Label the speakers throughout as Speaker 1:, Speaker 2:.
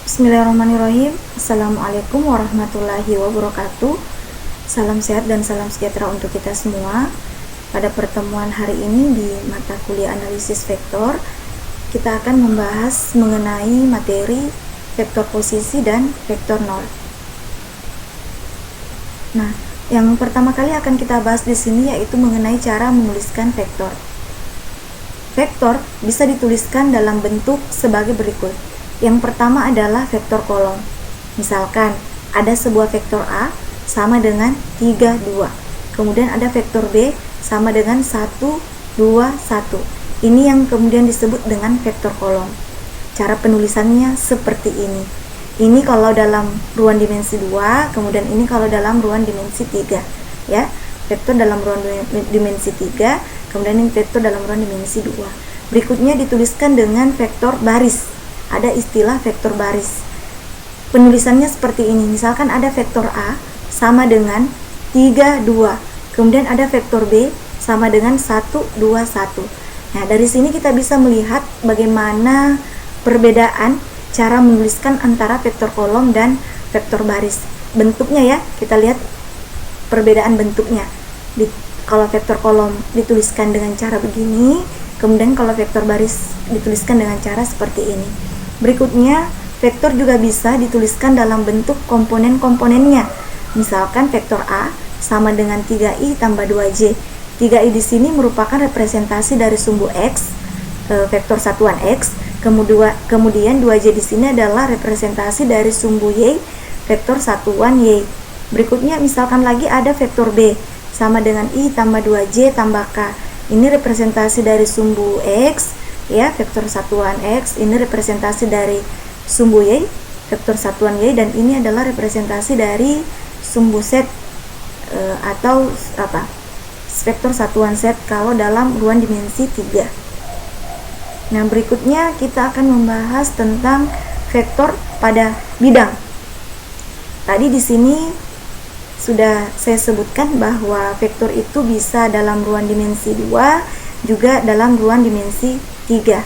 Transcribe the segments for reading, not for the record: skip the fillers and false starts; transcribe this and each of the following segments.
Speaker 1: Bismillahirrahmanirrahim. Assalamualaikum warahmatullahi wabarakatuh. Salam sehat dan salam sejahtera untuk kita semua. Pada pertemuan hari ini di mata kuliah analisis vektor, kita akan membahas mengenai materi vektor posisi dan vektor nol. Nah, yang pertama kali akan kita bahas di sini yaitu mengenai cara menuliskan vektor. Vektor bisa dituliskan dalam bentuk sebagai berikut. Yang pertama adalah vektor kolom. Misalkan ada sebuah vektor A sama dengan 3, 2. Kemudian ada vektor B sama dengan 1, 2, 1. Ini yang kemudian disebut dengan vektor kolom. Cara penulisannya seperti ini. Ini kalau dalam ruang dimensi 2, kemudian ini kalau dalam ruang dimensi 3. Ya, vektor dalam ruang dimensi 3, kemudian ini vektor dalam ruang dimensi 2. Berikutnya dituliskan dengan vektor baris. Ada istilah vektor baris. Penulisannya seperti ini. Misalkan ada vektor A sama dengan 3, 2. Kemudian ada vektor B sama dengan 1, 2, 1. Nah, dari sini kita bisa melihat bagaimana perbedaan cara menuliskan antara vektor kolom dan vektor baris. Bentuknya ya, kita lihat perbedaan bentuknya. Kalau vektor kolom dituliskan dengan cara begini, kemudian kalau vektor baris dituliskan dengan cara seperti ini. Berikutnya, vektor juga bisa dituliskan dalam bentuk komponen-komponennya. Misalkan vektor A sama dengan 3i tambah 2j. 3i di sini merupakan representasi dari sumbu x, vektor satuan x. Kemudian 2j di sini adalah representasi dari sumbu y, vektor satuan y. Berikutnya misalkan lagi ada vektor B sama dengan i tambah 2j tambah k. Ini representasi dari sumbu x, ya, vektor satuan x. Ini representasi dari sumbu y, vektor satuan y, dan ini adalah representasi dari sumbu z atau vektor satuan z kalau dalam ruang dimensi 3. Nah, berikutnya kita akan membahas tentang vektor pada bidang. Tadi di sini sudah saya sebutkan bahwa vektor itu bisa dalam ruang dimensi 2, juga dalam ruang dimensi 3.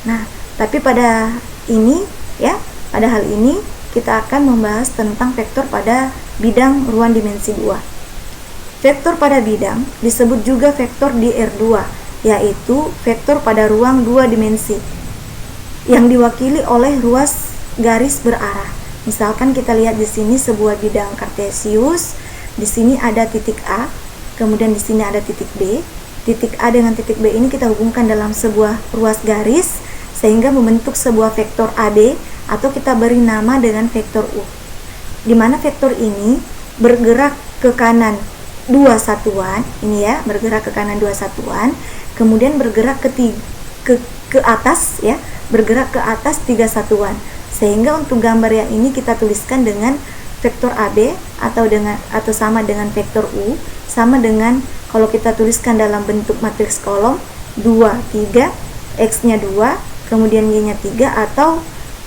Speaker 1: Nah, tapi pada hal ini kita akan membahas tentang vektor pada bidang ruang dimensi 2. Vektor pada bidang disebut juga vektor di R2, yaitu vektor pada ruang 2 dimensi yang diwakili oleh ruas garis berarah. Misalkan kita lihat di sini sebuah bidang kartesius. Di sini ada titik A, kemudian di sini ada titik B. Titik A dengan titik B ini kita hubungkan dalam sebuah ruas garis sehingga membentuk sebuah vektor AB atau kita beri nama dengan vektor U. Di mana vektor ini bergerak ke kanan 2 satuan, ini ya, bergerak ke kanan 2 satuan, kemudian bergerak ke atas ya, bergerak ke atas 3 satuan. Sehingga untuk gambar yang ini kita tuliskan dengan vektor AB atau sama dengan vektor U, sama dengan kalau kita tuliskan dalam bentuk matriks kolom 2, 3, X-nya 2, kemudian Y-nya 3, atau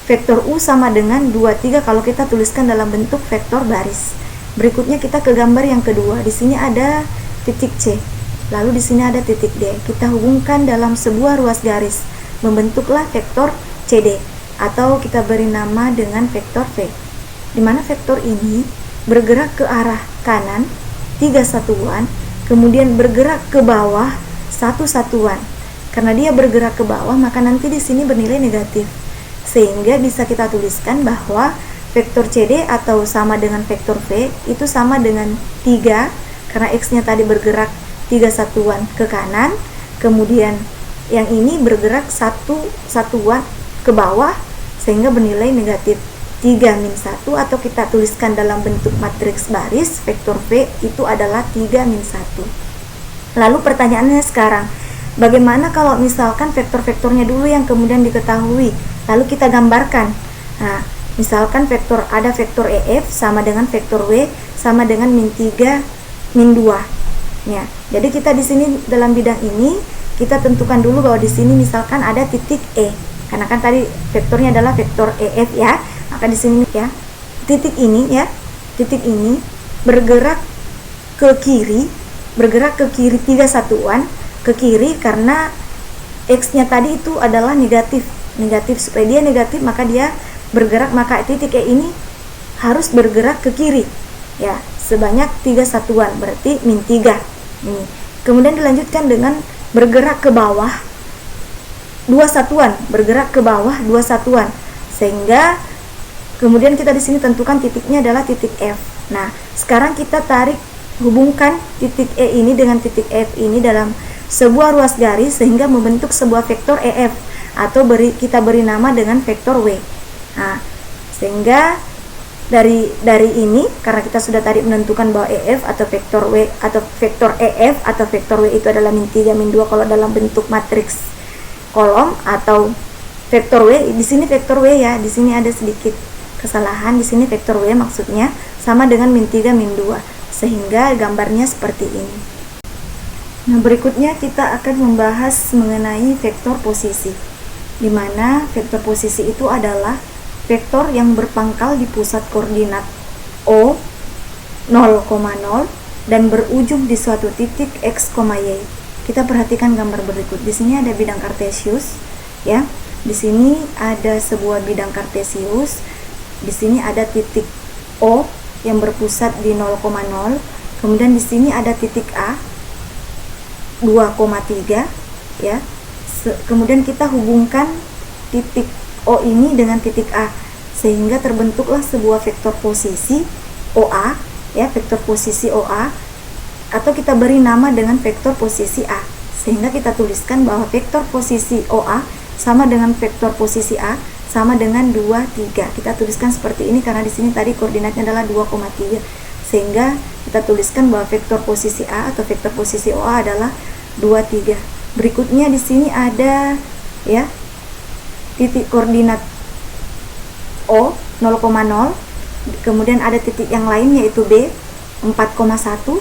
Speaker 1: vektor U sama dengan 2, 3 kalau kita tuliskan dalam bentuk vektor baris. Berikutnya kita ke gambar yang kedua. Di sini ada titik C, lalu di sini ada titik D. Kita hubungkan dalam sebuah ruas garis, membentuklah vektor CD atau kita beri nama dengan vektor V. Di mana vektor ini bergerak ke arah kanan 3 satuan, kemudian bergerak ke bawah 1 satuan. Karena dia bergerak ke bawah, maka nanti di sini bernilai negatif. Sehingga bisa kita tuliskan bahwa vektor CD atau sama dengan vektor V itu sama dengan 3, karena X-nya tadi bergerak 3 satuan ke kanan, kemudian yang ini bergerak 1 satuan ke bawah sehingga bernilai negatif 3-1, atau kita tuliskan dalam bentuk matriks baris, vektor V itu adalah 3-1. Lalu pertanyaannya sekarang, bagaimana kalau misalkan vektor-vektornya dulu yang kemudian diketahui, lalu kita gambarkan. Nah, misalkan ada vektor EF sama dengan vektor W sama dengan -3, -2. Ya, jadi kita di sini dalam bidang ini kita tentukan dulu bahwa di sini misalkan ada titik E. Karena kan tadi vektornya adalah vektor EF ya. Maka di sini ya, titik ini bergerak ke kiri 3 satuan ke kiri karena X-nya tadi itu adalah negatif. Supaya dia negatif maka dia bergerak, maka titik E ini harus bergerak ke kiri ya, sebanyak 3 satuan, berarti min 3 ini. Kemudian dilanjutkan dengan bergerak ke bawah 2 satuan, bergerak ke bawah 2 satuan, sehingga kemudian kita di sini tentukan titiknya adalah titik F. Nah, sekarang kita tarik, hubungkan titik E ini dengan titik F ini dalam sebuah ruas garis sehingga membentuk sebuah vektor EF, atau kita beri nama dengan vektor W. Nah, sehingga dari ini, karena kita sudah tadi menentukan bahwa EF atau vektor W atau vektor EF atau vektor W itu adalah min 3 min 2 kalau dalam bentuk matriks kolom, atau vektor W di sini vektor W ya, di sini ada sedikit kesalahan, di sini vektor W maksudnya sama dengan min 3 min 2, sehingga gambarnya seperti ini. Nah, berikutnya kita akan membahas mengenai vektor posisi, di mana vektor posisi itu adalah vektor yang berpangkal di pusat koordinat O 0,0 dan berujung di suatu titik x, y. Kita perhatikan gambar berikut. Di sini ada bidang kartesius ya. Di sini ada sebuah bidang kartesius. Di sini ada titik O yang berpusat di 0,0. Kemudian di sini ada titik A 2,3 ya. Kemudian kita hubungkan titik O ini dengan titik A, sehingga terbentuklah sebuah vektor posisi OA ya, vektor posisi OA, atau kita beri nama dengan vektor posisi A, sehingga kita tuliskan bahwa vektor posisi OA sama dengan vektor posisi A sama dengan 2, 3. Kita tuliskan seperti ini karena di sini tadi koordinatnya adalah 2,3, sehingga kita tuliskan bahwa vektor posisi A atau vektor posisi OA adalah 2, 3. Berikutnya di sini ada ya titik koordinat O 0,0, kemudian ada titik yang lain yaitu B 4,1.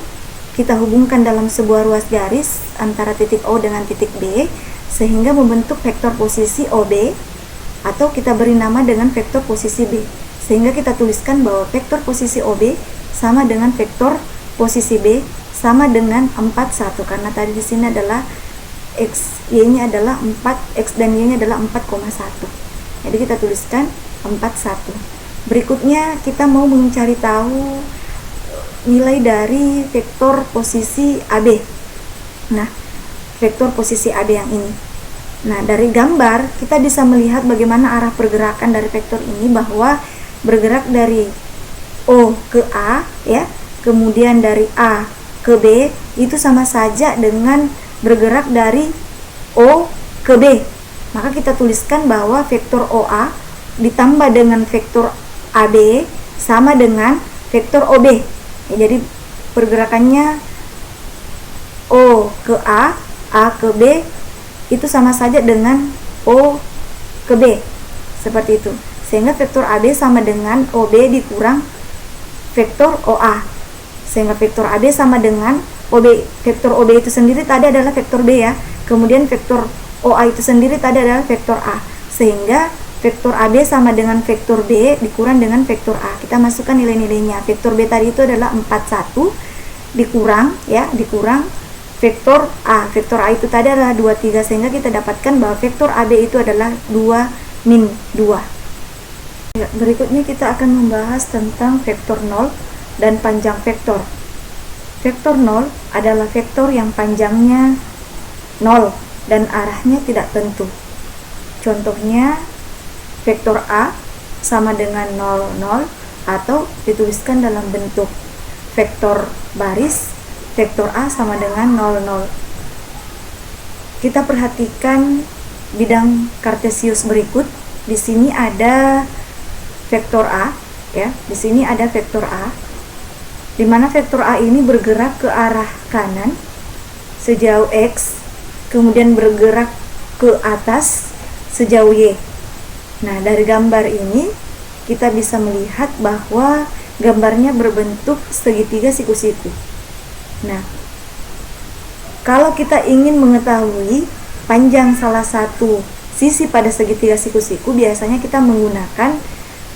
Speaker 1: Kita hubungkan dalam sebuah ruas garis antara titik O dengan titik B sehingga membentuk vektor posisi OB, atau kita beri nama dengan vektor posisi B, sehingga kita tuliskan bahwa vektor posisi OB sama dengan vektor posisi B sama dengan 41, karena tadi di sini adalah X, Y-nya adalah 4, X dan Y-nya adalah 4,1. Jadi kita tuliskan 41. Berikutnya kita mau mencari tahu nilai dari vektor posisi AB. Nah, vektor posisi AB yang ini. Nah, dari gambar kita bisa melihat bagaimana arah pergerakan dari vektor ini, bahwa bergerak dari O ke A ya, kemudian dari A ke B itu sama saja dengan bergerak dari O ke B. Maka kita tuliskan bahwa vektor OA ditambah dengan vektor AB sama dengan vektor OB ya, jadi pergerakannya O ke A ke B itu sama saja dengan O ke B, seperti itu, sehingga vektor AB sama dengan OB dikurang vektor OA, sehingga vektor AB sama dengan OB. Vektor OB itu sendiri tadi adalah vektor B ya, kemudian vektor OA itu sendiri tadi adalah vektor A, sehingga vektor AB sama dengan vektor B dikurang dengan vektor A. Kita masukkan nilai-nilainya. Vektor B tadi itu adalah 41 dikurang ya, dikurang vektor A. Vektor A itu tadi adalah 23, sehingga kita dapatkan bahwa vektor AB itu adalah 2 min 2. Ya, berikutnya kita akan membahas tentang vektor 0 dan panjang vektor. Vektor 0 adalah vektor yang panjangnya 0 dan arahnya tidak tentu. Contohnya vektor A sama dengan 0, 0, atau dituliskan dalam bentuk vektor baris, vektor A sama dengan 0, 0. Kita perhatikan bidang kartesius berikut. Di sini ada vektor A ya, di sini ada vektor A, di mana vektor A ini bergerak ke arah kanan sejauh X, kemudian bergerak ke atas sejauh Y. Nah, dari gambar ini kita bisa melihat bahwa gambarnya berbentuk segitiga siku-siku. Nah, kalau kita ingin mengetahui panjang salah satu sisi pada segitiga siku-siku, biasanya kita menggunakan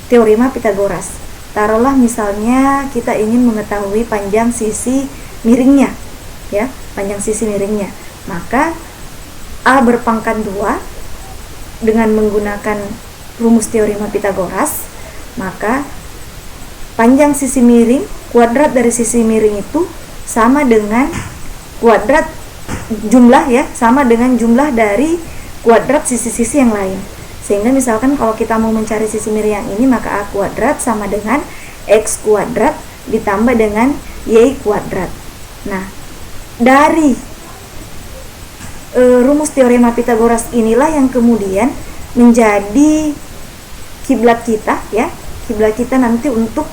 Speaker 1: teorema Pythagoras. Taruhlah misalnya kita ingin mengetahui panjang sisi miringnya ya, panjang sisi miringnya. Maka A berpangkat 2 dengan menggunakan rumus teorema Pitagoras, maka panjang sisi miring, kuadrat dari sisi miring itu sama dengan kuadrat jumlah ya, sama dengan jumlah dari kuadrat sisi-sisi yang lain. Sehingga misalkan kalau kita mau mencari sisi miring yang ini, maka A kuadrat sama dengan X kuadrat ditambah dengan Y kuadrat. Nah, dari rumus teorema Pitagoras inilah yang kemudian menjadi kiblat kita ya, kiblat kita nanti untuk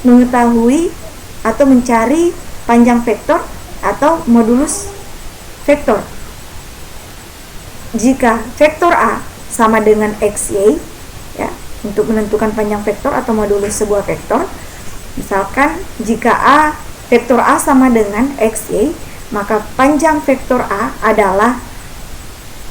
Speaker 1: mengetahui atau mencari panjang vektor atau modulus vektor. Jika vektor A sama dengan XY ya, untuk menentukan panjang vektor atau modulus sebuah vektor, misalkan jika vektor A sama dengan XY, maka panjang vektor A adalah,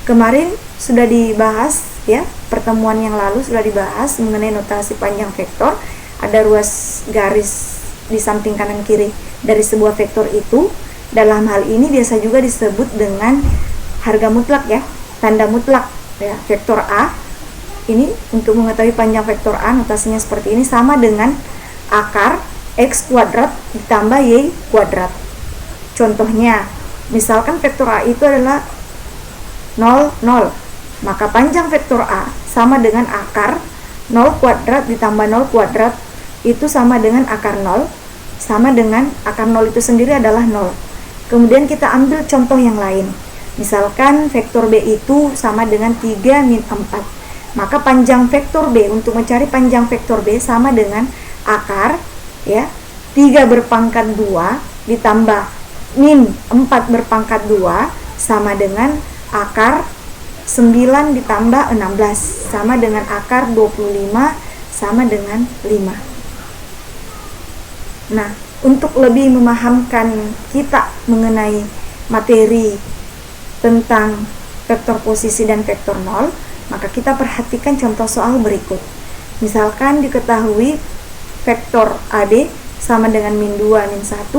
Speaker 1: kemarin sudah dibahas ya, pertemuan yang lalu sudah dibahas mengenai notasi panjang vektor. Ada ruas garis di samping kanan kiri dari sebuah vektor itu. Dalam hal ini biasa juga disebut dengan harga mutlak ya, tanda mutlak ya. Vektor A ini untuk mengetahui panjang vektor A, notasinya seperti ini, sama dengan akar X kuadrat ditambah Y kuadrat. Contohnya, misalkan vektor A itu adalah 0, 0, maka panjang vektor A sama dengan akar 0 kuadrat ditambah 0 kuadrat, itu sama dengan akar 0, sama dengan akar 0 itu sendiri adalah 0. Kemudian kita ambil contoh yang lain. Misalkan vektor B itu sama dengan 3 min 4. Maka panjang vektor B, untuk mencari panjang vektor B sama dengan akar ya, 3 berpangkat 2 ditambah min 4 berpangkat 2 sama dengan akar 9 ditambah 16 sama dengan akar 25 sama dengan 5. Nah, untuk lebih memahamkan kita mengenai materi tentang vektor posisi dan vektor 0, maka kita perhatikan contoh soal berikut. Misalkan diketahui vektor AB sama dengan min 2 min 1,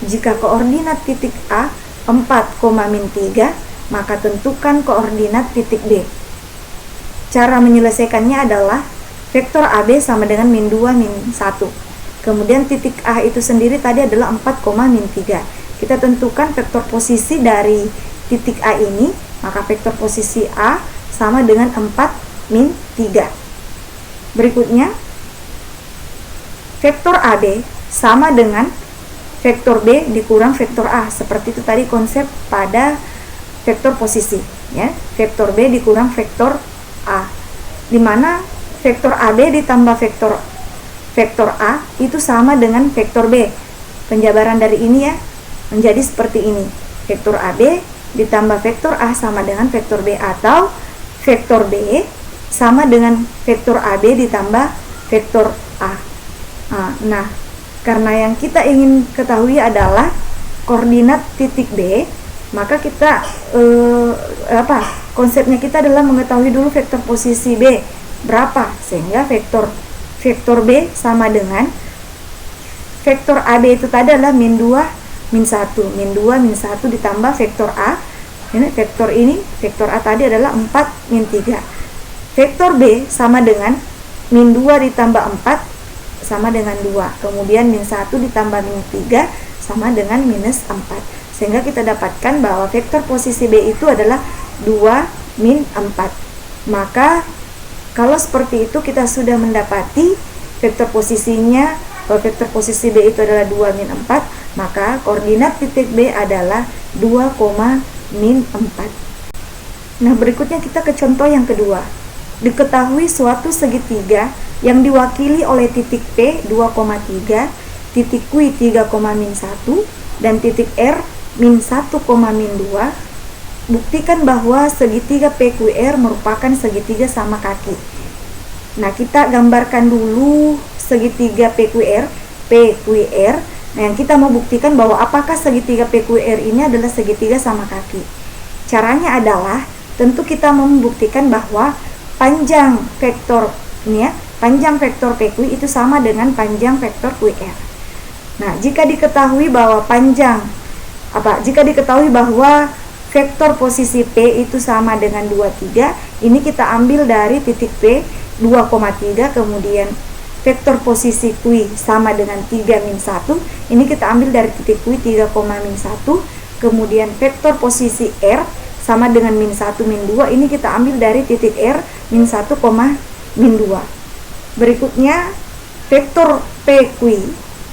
Speaker 1: jika koordinat titik A 4, min 3, maka tentukan koordinat titik B. Cara menyelesaikannya adalah vektor AB sama dengan min 2 min 1. Kemudian titik A itu sendiri tadi adalah 4, min 3. Kita tentukan vektor posisi dari titik A ini, maka vektor posisi A sama dengan 4 min 3. Berikutnya, vektor AB sama dengan vektor B dikurang vektor A. Seperti itu tadi konsep pada vektor posisi ya. Vektor B dikurang vektor A, di mana vektor AB ditambah vektor A itu sama dengan vektor B. Penjabaran dari ini ya menjadi seperti ini. Vektor AB ditambah vektor A sama dengan vektor B, atau vektor B sama dengan vektor AB ditambah vektor A. Nah, karena yang kita ingin ketahui adalah koordinat titik B, maka kita konsepnya kita adalah mengetahui dulu vektor posisi B berapa, sehingga vektor B sama dengan vektor AB itu tadi adalah min 2 min 1, min 2 min 1 ditambah vektor A. Ini vektor A tadi adalah 4 min 3. Vektor B sama dengan min 2 ditambah 4 sama dengan 2. Kemudian min 1 ditambah min 3 sama dengan minus 4. Sehingga kita dapatkan bahwa vektor posisi B itu adalah 2 min 4. Maka kalau seperti itu kita sudah mendapati vektor posisinya, bahwa vektor posisi B itu adalah 2 min 4, maka koordinat titik B adalah 2, min 4. Nah, berikutnya kita ke contoh yang kedua. Diketahui suatu segitiga yang diwakili oleh titik P 2,3, titik Q 3, min 1, dan titik R min 1, min 2. Buktikan bahwa segitiga PQR merupakan segitiga sama kaki. Nah, kita gambarkan dulu segitiga PQR. Nah, yang kita mau buktikan bahwa apakah segitiga PQR ini adalah segitiga sama kaki. Caranya adalah tentu kita mau membuktikan bahwa panjang vektor PQ itu sama dengan panjang vektor QR. Nah, jika diketahui bahwa vektor posisi P itu sama dengan 23, ini kita ambil dari titik P 2,3, kemudian vektor posisi Q sama dengan 3 min 1, ini kita ambil dari titik Q 3, min 1, kemudian vektor posisi R sama dengan min 1 min 2, ini kita ambil dari titik R min 1, min 2. Berikutnya vektor PQ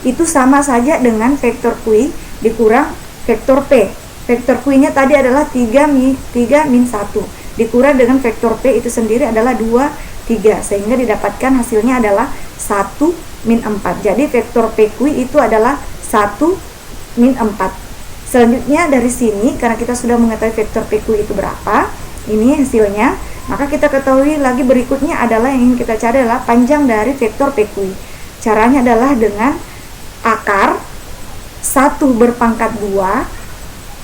Speaker 1: itu sama saja dengan vektor Q dikurang vektor P. Vektor Q nya tadi adalah 3 min 1 dikurang dengan vektor P itu sendiri adalah 2, 3, sehingga didapatkan hasilnya adalah 1 min 4. Jadi vektor PQ itu adalah 1 min 4. Selanjutnya dari sini, karena kita sudah mengetahui vektor PQ itu berapa, ini hasilnya, maka kita ketahui lagi berikutnya adalah yang ingin kita cari adalah panjang dari vektor PQ. Caranya adalah dengan akar 1 berpangkat 2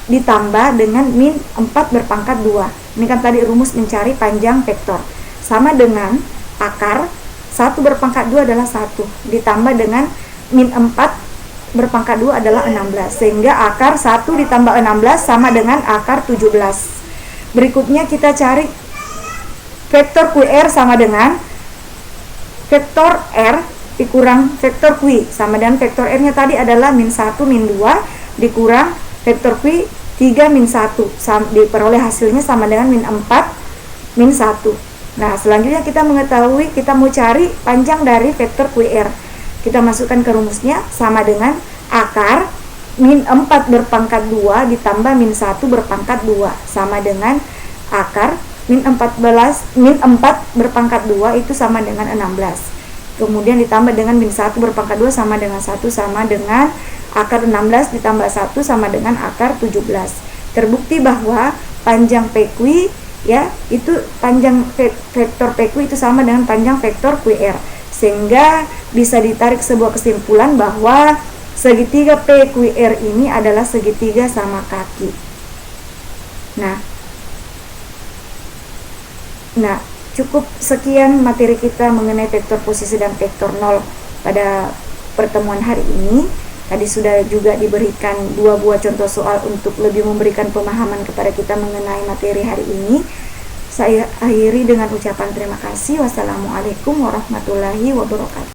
Speaker 1: ditambah dengan min 4 berpangkat 2. Ini kan tadi rumus mencari panjang vektor. Sama dengan akar 1 berpangkat 2 adalah 1 ditambah dengan min 4 berpangkat 2 adalah 16, sehingga akar 1 ditambah 16 sama dengan akar 17. Berikutnya kita cari vektor QR sama dengan vektor R dikurang vektor Q sama dengan vektor R nya tadi adalah min 1 min 2 dikurang vektor Q 3 min 1, diperoleh hasilnya sama dengan min 4 min 1. Nah, selanjutnya kita mengetahui, kita mau cari panjang dari vektor QR. Kita masukkan ke rumusnya sama dengan akar min 4 berpangkat 2 ditambah min 1 berpangkat 2 sama dengan akar min 4 berpangkat 2 itu sama dengan 16. Kemudian ditambah dengan min 1 berpangkat 2 sama dengan 1 sama dengan akar 16 ditambah 1 sama dengan akar 17. Terbukti bahwa panjang PQ ya, itu panjang vektor PQ itu sama dengan panjang vektor QR, sehingga bisa ditarik sebuah kesimpulan bahwa segitiga PQR ini adalah segitiga sama kaki. Nah, cukup sekian materi kita mengenai vektor posisi dan vektor 0 pada pertemuan hari ini. Tadi sudah juga diberikan 2 buah contoh soal untuk lebih memberikan pemahaman kepada kita mengenai materi hari ini. Saya akhiri dengan ucapan terima kasih. Wassalamualaikum warahmatullahi wabarakatuh.